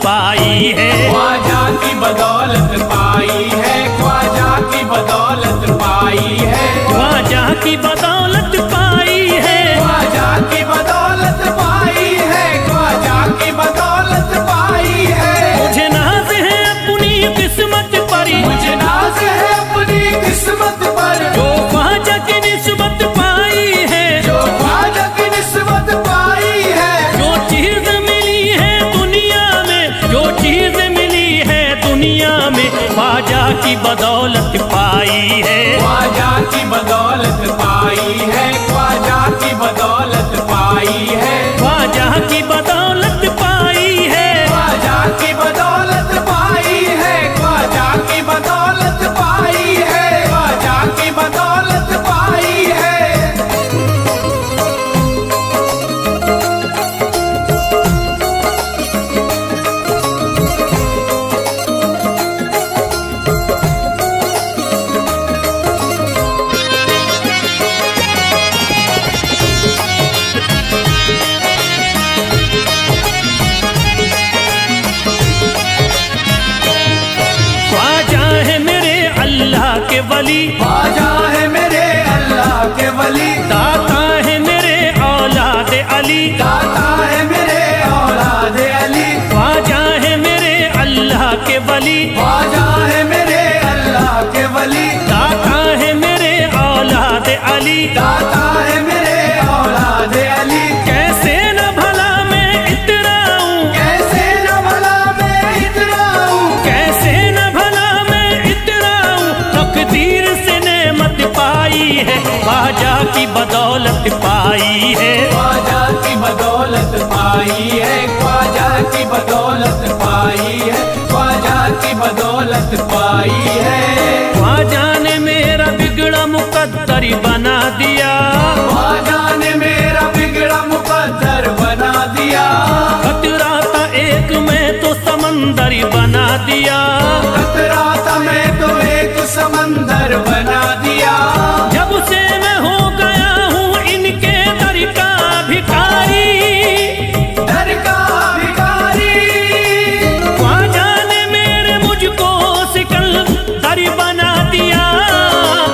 पाई है। ख्वाजा की बदौलत पाई है, ख्वाजा की बदौलत पाई है, ख्वाजा की बदौलत पाई है, ख्वाजा की बदौलत पाई है, ख्वाजा की बदौलत पाई है। मुझे नाज है अपनी किस्मत पर, मुझे नाज है अपनी किस्मत पर, जो ख्वाजा की निस्बत पाई है, जो ख्वाजा की निस्बत पाई है। जो चीज मिली है दुनिया में, जो चीज मिली है दुनिया में, ख्वाजा की बदौलत पाई है। ख्वाजा की बदौलत पाई है, ख्वाजा की बदौलत पाई है, ख्वाजा की बदौलत पाई है, ख्वाजा की बदौलत पाई है, ख्वाजा की बदौलत पाई है, ख्वाजा की बदौलत पाई है। ख्वाजा है मेरे अल्लाह के वली, ख्वाजा है मेरे अल्लाह के वली, दाता है मेरे औलाद अली, दाता है मेरे औलाद अली, ख्वाजा है मेरे अल्लाह के वली, ख्वाजा है मेरे अल्लाह के वली, दाता है मेरे औलाद अली। दाता है मेरे औलाद अली। कैसे न भला मैं इतराऊं, कैसे न भला मैं इतराऊं, कैसे न भला मैं इतराऊं, तकदीर से नेमत पाई है, ख्वाजा की बदौलत पाई है। ख्वाजा की बदौलत पाई है, ख्वाजा की बदौलत पाई है, ख्वाजा की बदौलत पाई है। ख्वाजा ने मेरा बिगड़ा मुकद्दर बना दिया, ख्वाजा ने मेरा बिगड़ा मुकद्दर बना दिया, खतरा था एक मैं तो समंदर बना दिया। खतरा था मैं तो एक समंदर बना दिया। जब से मैं हो गया हूँ इनके दर का भिखारी, दर का भिखारी, ख्वाजा ने मेरे मुझको सिकंदर बना दिया।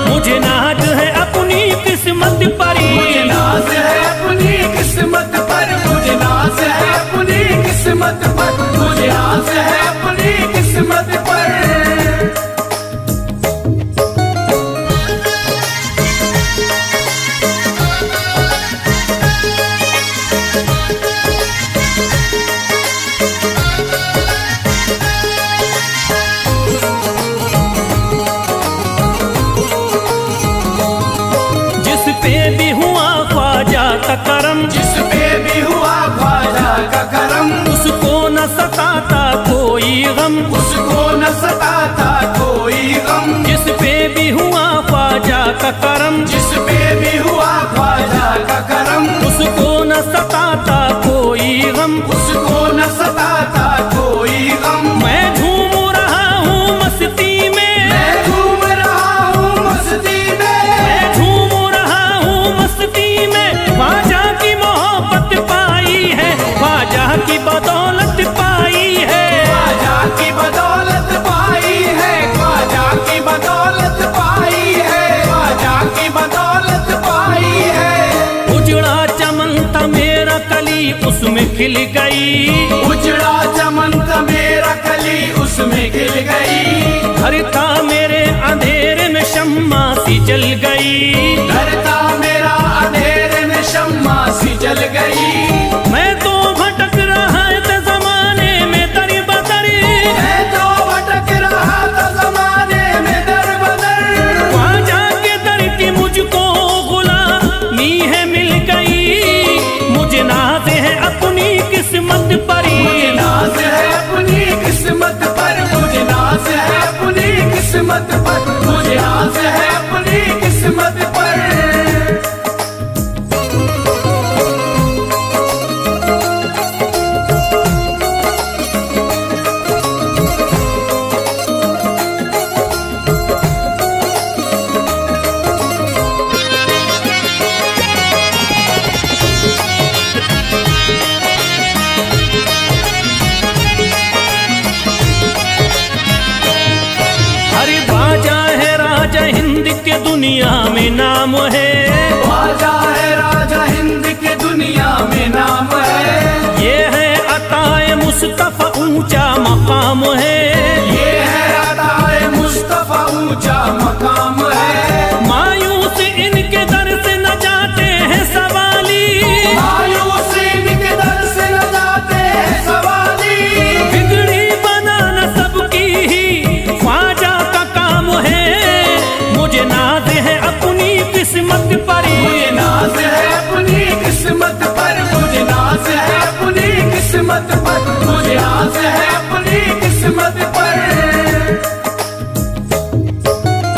मुझे नाज है अपनी किस्मत पर, मुझे नाज है अपनी किस्मत पर, मुझे नाज है अपनी किस्मत पर, मुझे नाज है अपनी किस्मत पर। जिस पे भी हुआ ख्वाजा का करम, जिस पे भी हुआ ख्वाजा का करम, उसको न सताता कोई गम, उसको न सताता कोई गम। जिस पे भी हुआ ख्वाजा का करम, जिस पे भी हुआ ख्वाजा का करम, उसको न सताता कोई गम। उसको न सताता कोई गम। मैं झूम रहा हूँ मस्ती में, मैं झूम रहा हूँ मस्ती में, मैं झूम रहा हूँ मस्ती में, ख्वाजा की मोहब्बत पाई है, ख्वाजा की बदौलत पाई है। ख्वाजा की बदौलत पाई है, ख्वाजा की बदौलत पाई है, ख्वाजा की बदौलत पाई है। उजड़ा चमन था मेरा कली उसमें खिल गई, उजड़ा चमन था मेरा कली उसमें खिल गई। घर था मेरे अंधेरे में शम्मा सी जल गई, घर था मेरा अंधेरे में शम्मा सी जल गई। मैं तो भटक रहा था जमाने में दर बदर, मैं तो भटक रहा था जमाने में दर बदर। ख्वाजा के दर की मुझको गुलामी है मिल गई। मुझे नाज है अपनी किस्मत पर, मुझे नाज दुनिया में नाम है, ख्वाजा है राजा हिंद के दुनिया में नाम है। ये है अताए मुस्तफा ऊंचा मकाम है, ये है अताए मुस्तफा ऊंचा मकाम है। मायूस इनके दर से न जाते हैं सवाली, मायूस इनके दर से न जाते हैं सवाली। बिगड़ी बनाना सबकी ही ख्वाजा का काम है। मुझे नाज है अपनी किस्मत पर, मुझे नाज है अपनी किस्मत पर, मुझे नाज है अपनी किस्मत पर, मुझे नाज है अपनी किस्मत पर।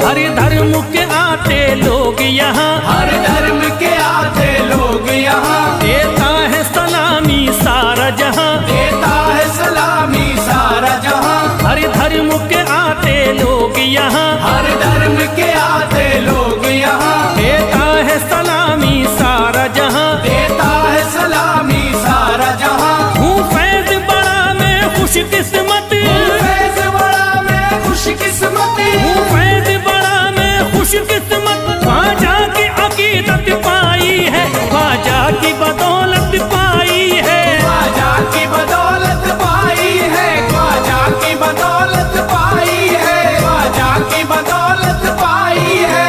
हर धर्म के आते लोग यहाँ, हर धर्म के आते लोग यहाँ, देता है सलामी सारा जहाँ, देता है सलामी सारा जहाँ। हर धर्म के आते लोग यहाँ, हर धर्म के आते लोग यहाँ, देता है सलामी सारा जहाँ। देता है सलामी सारा जहाँ। हूँ फैज बड़ा मैं खुशकिस्मत, फैज बड़ा मैं खुशकिस्मत, हूँ फैज बड़ा मैं खुशकिस्मत। ख्वाजा की अकीदत पाई है, ख्वाजा की बदौलत पाई है, ख्वाजा की बदौलत पाई है, ख्वाजा की बदौलत पाई है, ख्वाजा की बदौलत पाई है।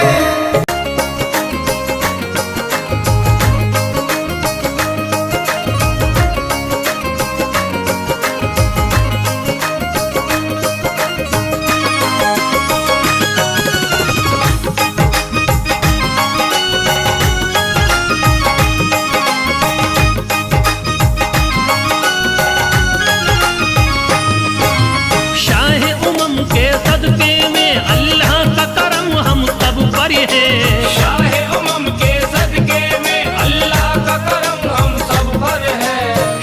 शाह उमम के सदके में अल्लाह का करम हम सब पर है, शाह उमम के सदके में अल्लाह का करम हम सब पर है।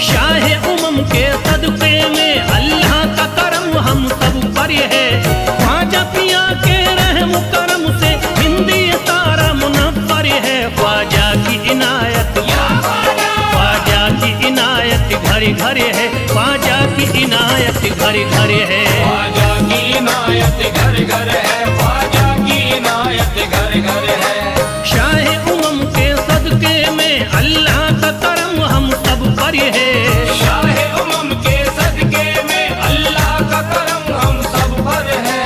शाह उमम के सदके में अल्लाह का करम हम सब पर है। ख्वाजा पिया के रहम करम से हिंदी तारा मुनव्वर है। ख्वाजा की इनायत, ख्वाजा की इनायत घर घर है, ख्वाजा की इनायत घर घर है। ख्वाजा की इनायत घर घर है, ख्वाजा की इनायत घर घर है। शाह उमम के सदके में अल्लाह का करम हम सब पर है, शाह उमम के सदके में अल्लाह का करम हम सब पर है।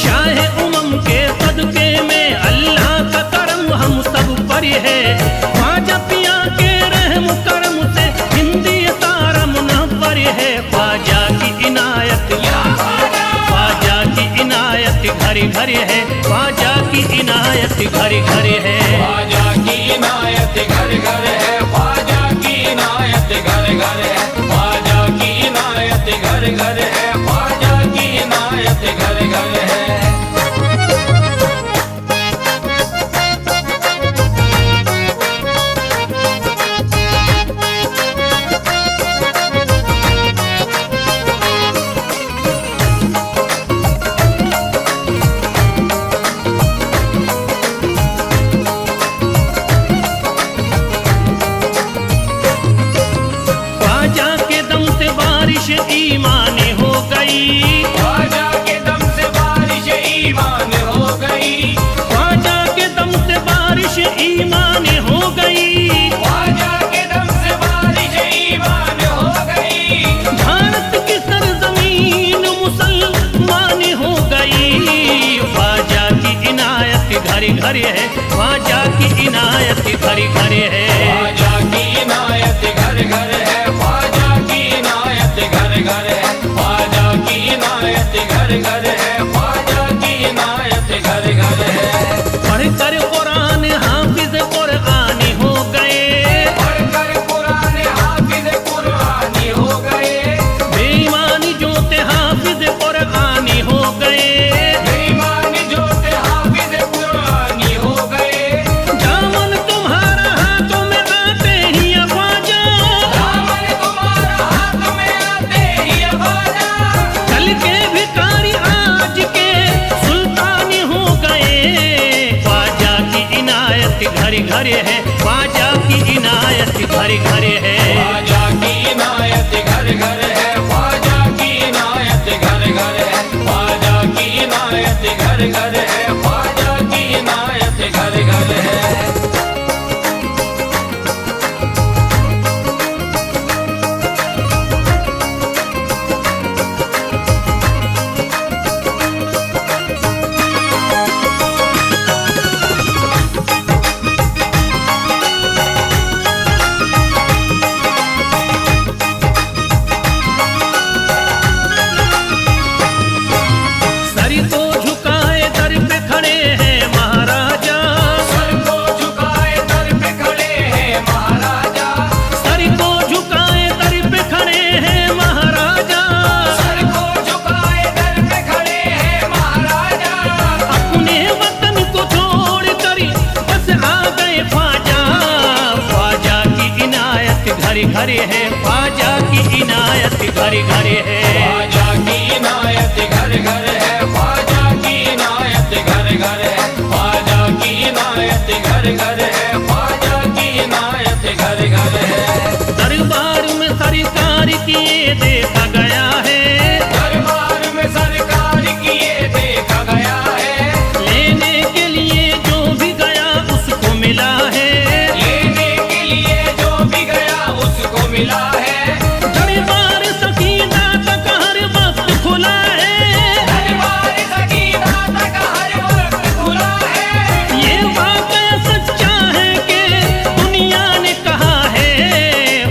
शाह उमम के सदके में अल्लाह का करम हम सब पर है। ख्वाजा पिया के रहम करम से हिंदी तारा मुनव्वर है। ख्वाजा की इनायत, ख्वाजा की इनायत घर घर है, ख्वाजा की इनायत घर घर है। ख्वाजा की इनायत घर घर है, ख्वाजा की इनायत घर घर है, ख्वाजा की इनायत घर घर है, ख्वाजा की इनायत घर घर है। ख्वाजा के दम से बारिश ईमान हो गई, ख्वाजा के दम से बारिश ईमान हो गई, ख्वाजा के दम से बारिश ईमान हो गई। ख्वाजा के दम से बारिश ईमान हो गई। भारत की सरजमीन मुसलमान हो गई। ख्वाजा की इनायत घर घर है, ख्वाजा की इनायत घर घर है। ख्वाजा की इनायत घर घर है, ख्वाजा की इनायत घर घर है, ख्वाजा की इनायत घर घर है, ख्वाजा की इनायत घर घर है। पढ़कर कुरान हाफिज कुरानी हो गए, पढ़कर कुरान हाफिज कुरानी हो गए। बेईमानी जोते हाफिज कुरानी हो गए। बेईमानी जोते हाफिज कुरानी हो गए। दामन तुम्हारा हाथों में आते ही ख्वाजा, दामन तुम्हारा हाथ में आते ही ख्वाजा। कल के भिखारी आज के सुल्तानी हो गए। ख्वाजा की इनायत घर घर है, ख्वाजा की इनायत घर घर है। ख्वाजा की इनायत घर घर है, ख्वाजा की इनायत घर घर है, ख्वाजा की इनायत घर घर है, ख्वाजा की इनायत घर है, ख्वाजा की इनायत घर घर है। ख्वाजा की इनायत घर घर है, ख्वाजा की इनायत घर घर है, ख्वाजा की इनायत घर घर है, ख्वाजा की इनायत घर घर है। दरबार में सरकार की ये देखा गया है, दरबार में सरकार की ये देखा गया है, लेने के लिए जो भी गया उसको मिला है, लेने के लिए जो भी गया उसको मिला है। दरबार सकीना तक हर वक्त खुला है, दरबार सकीना तक हर वक्त खुला है। ये वाकया सच्चा है कि दुनिया ने कहा है,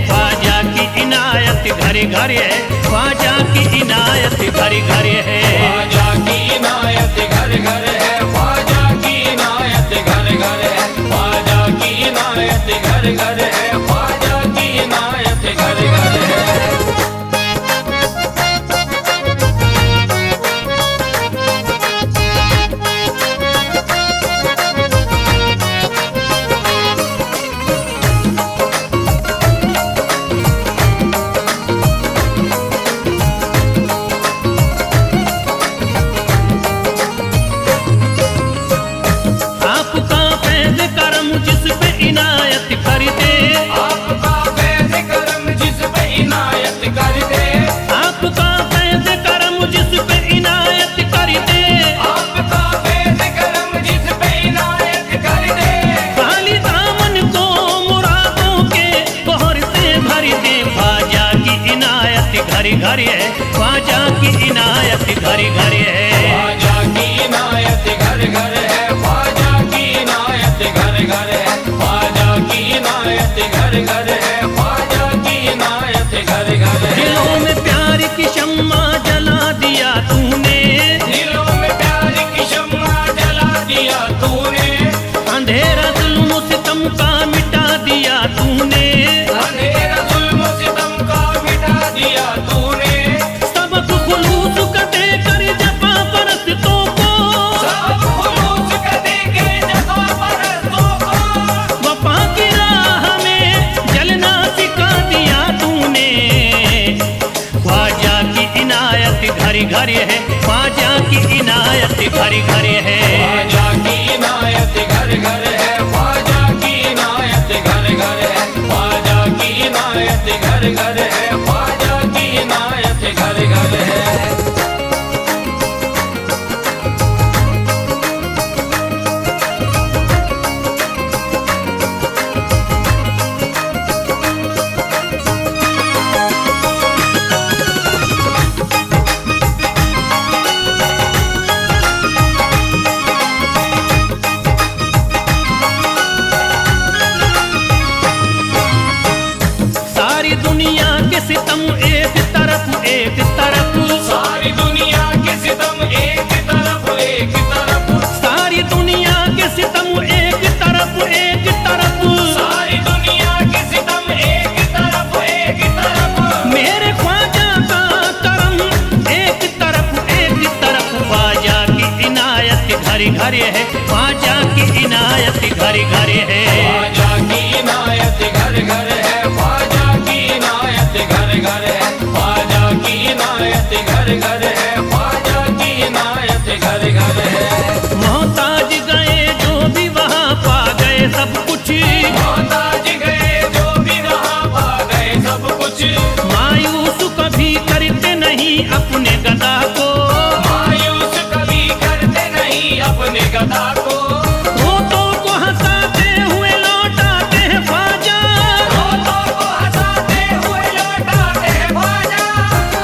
ख्वाजा की इनायत घर घर है, ख्वाजा की इनायत घर घर है। ख्वाजा की इनायत घर घर है, ख्वाजा की इनायत घर घर है, ख्वाजा की इनायत घर घर है, ख्वाजा की इनायत घर घर है। आपका फैज़ करम जिस पे इनायत कर दे, आपका फैज़ करम जिस पे इनायत कर दे, आपका फैज़ करम जिस पे इनायत कर दे, आपका फैज़ करम जिस पे इनायत कर दे। खाली दामन को मुरादों के बहर से भर दे, ख्वाजा की इनायत घर घर है, ख्वाजा की इनायत घर घर है। ख्वाजा की इनायत घर घर है, ख्वाजा की इनायत घर घर है, ख्वाजा की इनायत घर घर है, ख्वाजा की इनायत घर घर है। दिलों में प्यार की शम्मा जला दिया तूने, दिलों में प्यार की शम्मा जला दिया तूने, अंधेरा जुल्म सितम का मिटा दिया तूने, अंधेरा जुल्म सितम का मिटा दिया तूने। सबक खुलूस का देकर जफा परस्तों को, सब खुलूस का देके जफा परस्तों को, वफा की राह में जलना सिखा दिया तूने। ख्वाजा की इनायत घर घर है, ख्वाजा की इनायत घर घर है। ख्वाजा की इनायत घर घर है, ख्वाजा की इनायत घर घर है, ख्वाजा की इनायत घर घर है, ख्वाजा की इनायत घर घर है। सारी दुनिया के सितम एक तरफ एक तरफ, सारी दुनिया के सितम एक तरफ एक तरफ, सारी दुनिया के सितम एक तरफ एक तरफ, सारी दुनिया के सितम एक तरफ एक तरफ। मेरे ख्वाजा का करम एक तरफ एक तरफ, ख्वाजा की इनायत घर घर है, ख्वाजा की इनायत घर घर है। ख्वाजा की इनायत घर घर है, ख्वाजा की इनायत घर घर है, ख्वाजा की इनायत घर घर है, ख्वाजा की इनायत घर घर है। मोहताज गए जो भी वहाँ पा गए सब कुछ, मोहताज गए जो भी वहाँ पा गए सब कुछ, मायूस कभी करते नहीं अपने गदा को, मायूस कभी करते नहीं अपने गदा को, रोतों को हंसाते हुए लौटाते हैं ख्वाजा, रोतों को हंसाते हुए लौटाते हैं ख्वाजा,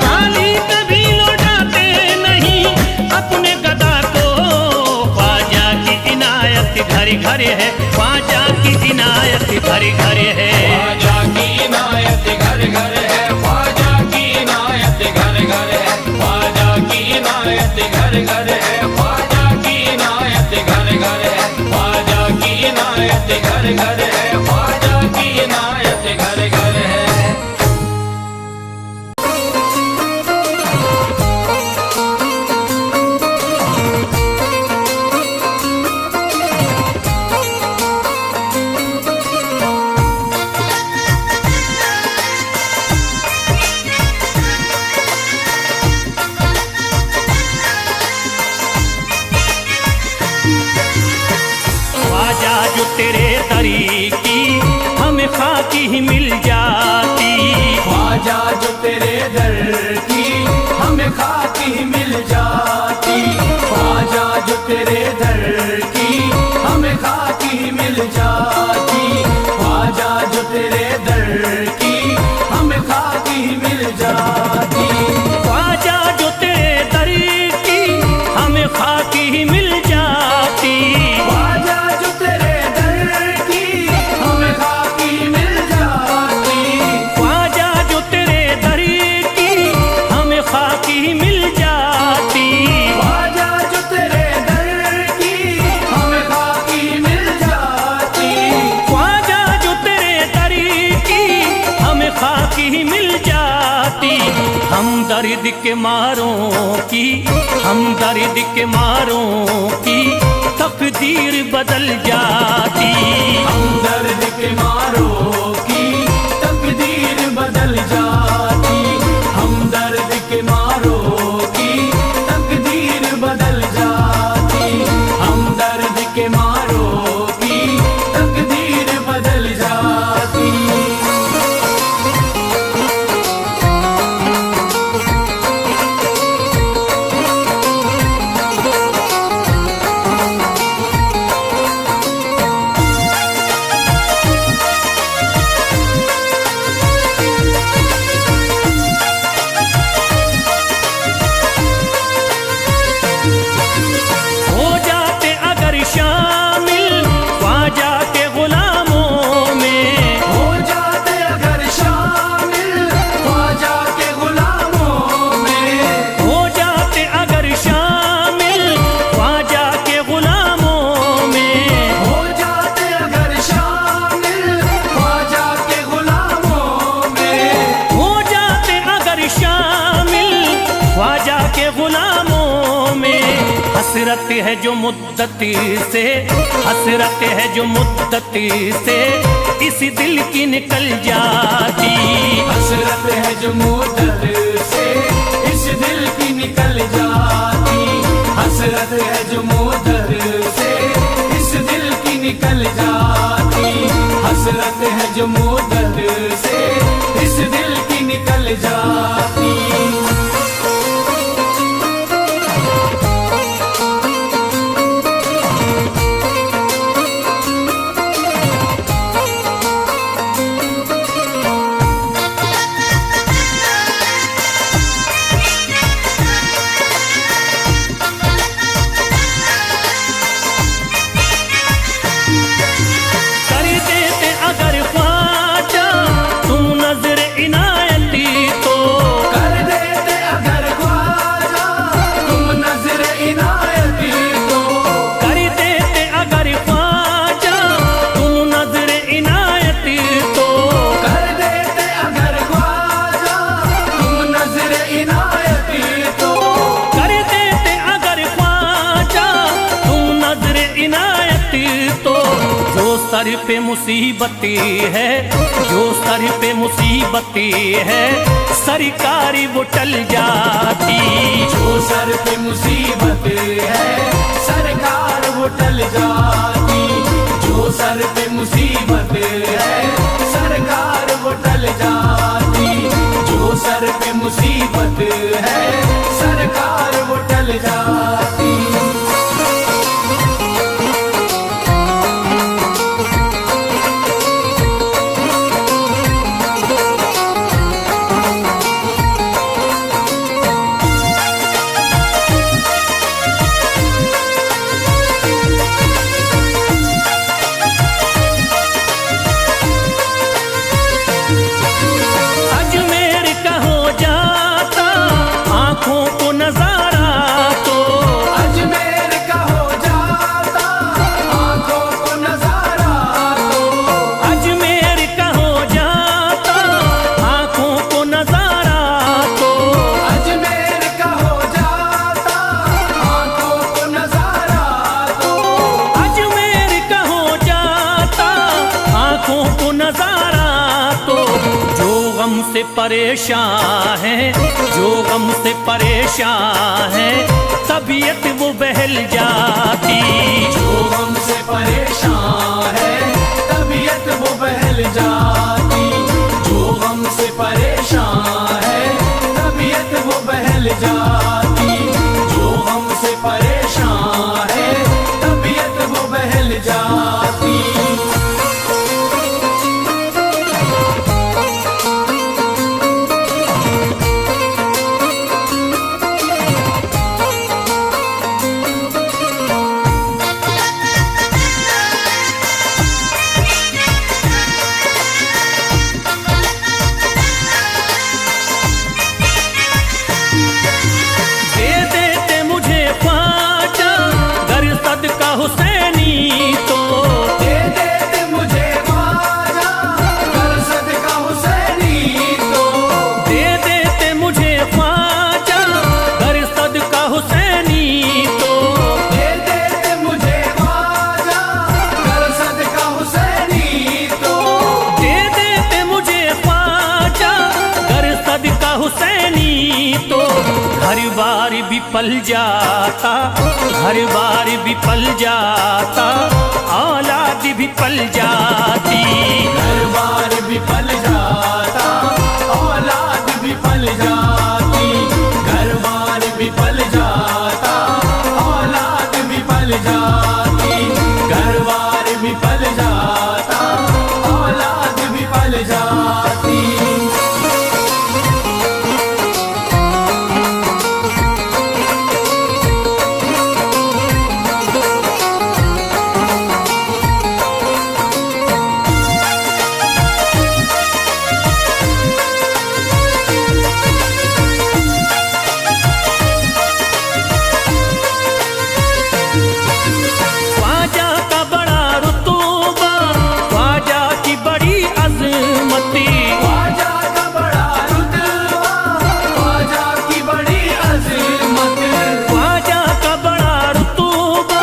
खाली कभी लौटाते नहीं अपने गदा को। ख्वाजा की इनायत घर घर है, ख्वाजा की इनायत घर घर है। ख्वाजा की इनायत घर घर है, ख्वाजा की इनायत घर घर है, ख्वाजा की इनायत घर घर है, ख्वाजा की इनायत घर घर है, ख्वाजा की इनायत घर घर है, ख्वाजा की इनायत घर घर है। खाकी ही मिल जाती। ख्वाजा जो तेरे दर की हमें खाकी ही मिल जाती। ख्वाजा जो तेरे दर की हमें खाकी ही मिल जाती। ख्वाजा जो तेरे दर की हमें खाकी ही मिल जाती। ख्वाजा जो तेरे दर की हमें खाकी ही मिल जाती। ख्वाजा जो तेरे दर की हमें खाकी ही मिल जाती। ख्वाजा जो तेरे दर की हमें खाकी ही मिल जाती। ख्वाजा जो तेरे दर की हमें खाकी ही मिल जाती। ख्वाजा जो तेरे दर की हमें खाकी ही मिल जाती। हम दर्द के मारों की, हम दर्द के मारों की तकदीर बदल जाती। हम दर्द के मारों की तकदीर बदल जाती। हम दर्द के मारों की तकदीर बदल जाती। हम दर्द के मारों की तकदीर बदल जाती। हो जाते अगर शामिल ख्वाजा के गुलामों में। हो जाते अगर शामिल ख्वाजा के गुलामों में। हो जाते अगर शामिल ख्वाजा के गुलामों में। हो जाते अगर शामिल ख्वाजा के गुलामों में। हो जाते अगर शामिल ख्वाजा के गुलामों में। हसरत है जो मुद्दती से, हसरत है जो मुद्दती से इस दिल की निकल जाती। हसरत है जो मुद्दत से इस दिल की निकल जाती। हसरत है जो मुद्दत से इस दिल की निकल जाती। हसरत है जो मुद्दत से इस दिल की निकल जाती। कर देते अगर ख्वाजा तुम नजर इनायती तो। कर देते अगर ख्वाजा तुम नजर इनायती तो। कर देते अगर ख्वाजा तुम नजर इनायती तो। कर देते अगर ख्वाजा तुम नजर इनायती तो। कर देते अगर ख्वाजा तुम नजर इनायती तो। जो सर पे मुसीबती है, जो सर पे मुसीबती है सरकारी वो टल जाती। जो सर पे मुसीबत है सरकार वो टल जाती। जो सर पे मुसीबत है सरकार वो टल जाती। जो सर पे मुसीबत है सरकार वो टल जाती। अजमेर का हो जाता आंखों को नजारा तो। अजमेर का हो जाता आंखों को नजारा तो। अजमेर का हो जाता आंखों को नजारा तो। अजमेर का हो जाता आंखों को नजारा तो। अजमेर का हो जाता आंखों को नजारा तो। जो गम से परेशान है, जो गम से परेशान है तबीयत वो बहल जाती। जो गम से परेशान है तबीयत वो बहल जा बार भी पल जाता, घर बार भी पल जाता, औलाद भी पल जाती। घर बार भी पल जाता, औलाद भी पल जाती। घर बार भी पल जाता, औलाद भी पल जाती। घर बार भी पल जाता, औलाद भी पल जाती। ख्वाजा का बड़ा रुतबा, ख्वाजा की बड़ी अजमती, ख्वाजा का बड़ा रुतबा, ख्वाजा की बड़ी अज़मत। ख्वाजा का बड़ा रुतबा,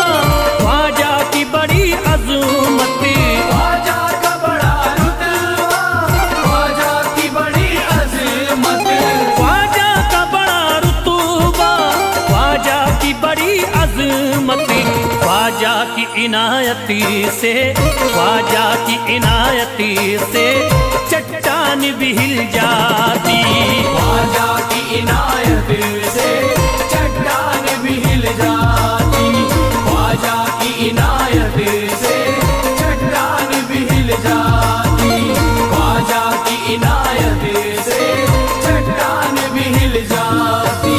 ख्वाजा की बड़ी अजमती। ख्वाजा का बड़ा रुतबा, ख्वाजा की बड़ी अज़मत। ख्वाजा का बड़ा रुतबा, ख्वाजा की बड़ी अजमती। ख्वाजा की इनायती से, ख्वाजा की इनायती से चट्टान भी हिल जाती। ख्वाजा की इनायत से चट्टान भी हिल जाती। ख्वाजा की इनायत से चट्टान भी हिल जाती। ख्वाजा की इनायत से चट्टान भी हिल जाती।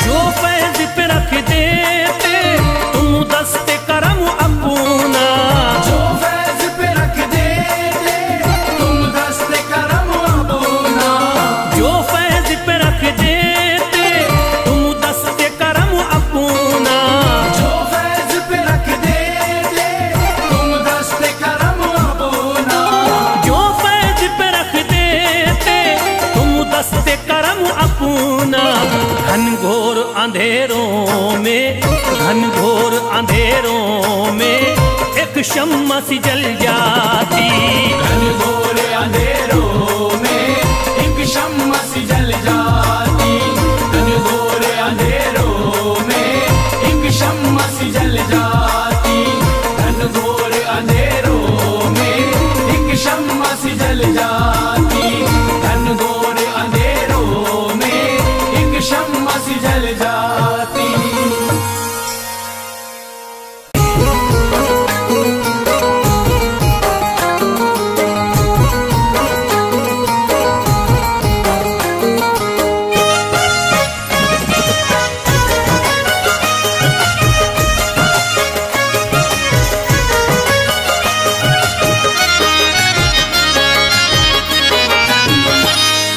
जो फैज पे रख देते तुम दस्ते करम अपना, जो फैज पे रख देते तुम दस्ते करम अपना। जो फैज पे रख देते तुम दस्ते करम अपना। जो फैज पे रख देते तुम दस्ते करम अपना। जो फैज पे रख देते तुम दस्ते करम अपना। घनघोर अंधेरों में, घनघोर अंधेरों में एक शम्मा सी जल जाती। घनघोर अंधेरों में एक शम्मा सी जल जाती। घनघोर अंधेरों में एक शम्मा सी जल जाती। घनघोर अंधेरों में एक शम्मा सी जल जाती। घनघोर अंधेरों में एक शम्मा सी जल जाती।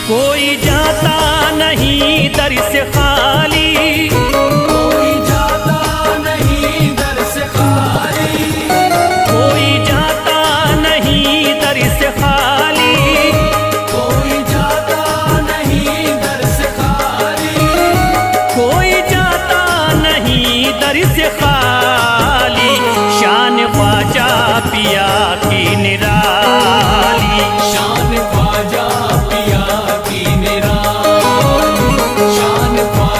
कोई जाता नहीं दर से खाली, कोई जाता नहीं दर से खाली। कोई जाता नहीं दर से खाली। कोई जाता नहीं दर से खाली। कोई जाता नहीं दर से खाली। शान ख्वाजा पिया की निराली, शान ख्वाजा पिया की निराली। शान ख्वाजा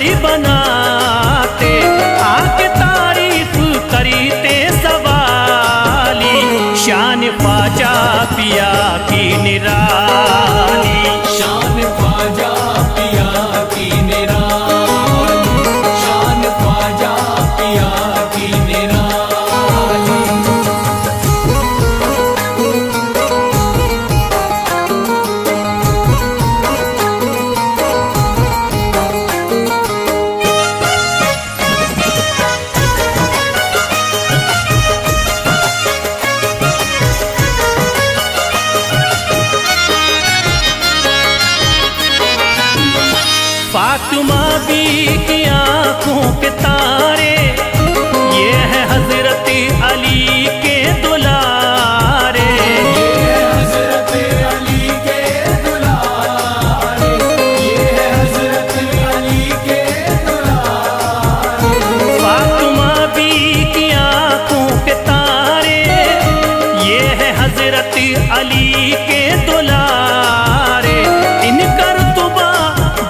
परी बनाते, आके तारीफ करीते सवाली, शान ख्वाजा पिया की निराली। शान ख्वाजा पिया की निराली, शान ख्वाजा पिया की निराली। फातिमा बी की आंखों के तारे, ये है हजरत अली के दुलारे। ये है हजरत अली के दुलारे, ये है हजरत अली के दुलारे। फातिमा बी की आंखों के तारे, ये है हजरत अली के दुलारे। इनका रुतबा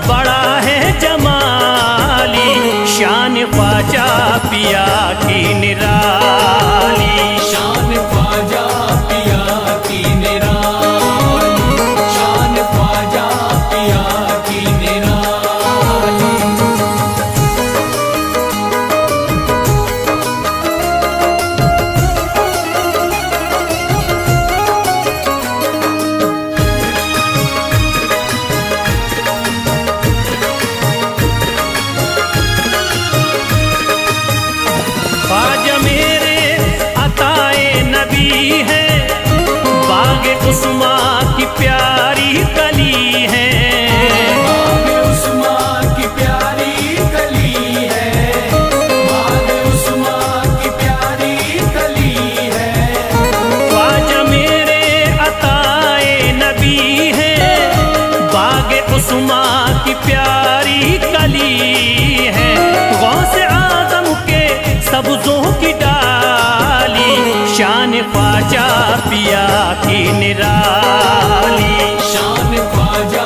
बड़ा है जमाली, शान ख्वाजा पिया की निराली। शान ख्वाजा पिया की निराली, शान ख्वाजा पिया की निराली। ख्वाजा मेरे अताए नबी है, बाग उस्मा की प्यारी कली है। बाग उस्मा की प्यारी कली है, बाग उस्मा की प्यारी कली है। ख्वाजा मेरे अताए नबी है, बाग उस्मा की प्यारी कली है। गौसे आजम के सब्जों की डाली, शान ख्वाजा पिया की निराली। शान ख्वाजा